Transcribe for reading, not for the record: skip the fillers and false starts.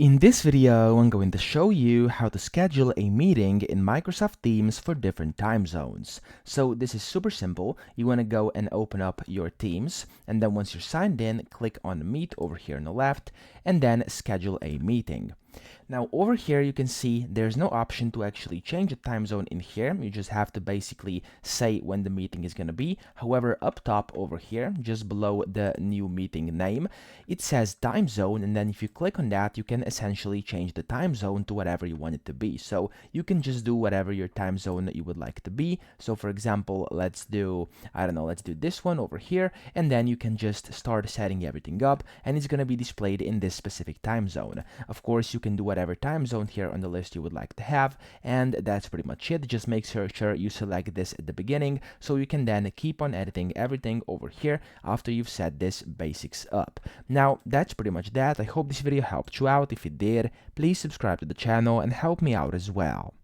In this video, I'm going to show you how to schedule a meeting in Microsoft Teams for different time zones. So this is super simple. You want to go and open up your Teams, and then once you're signed in, click on Meet over here on the left, and then schedule a meeting. Now over here you can see there's no option to actually change the time zone in here. You just have to basically say when the meeting is going to be. However, up top over here, just below the new meeting name, it says time zone, and then if you click on that, you can essentially change the time zone to whatever you want it to be. So you can just do whatever your time zone that you would like to be. So for example, let's do, I don't know, let's do this one over here, and then you can just start setting everything up, and it's going to be displayed in this specific time zone. Of course, you can do whatever time zone here on the list you would like to have, and that's pretty much it. Just make sure you select this at the beginning so you can then keep on editing everything over here after you've set this basics up. Now that's pretty much that. I hope this video helped you out. If it did, please subscribe to the channel and help me out as well.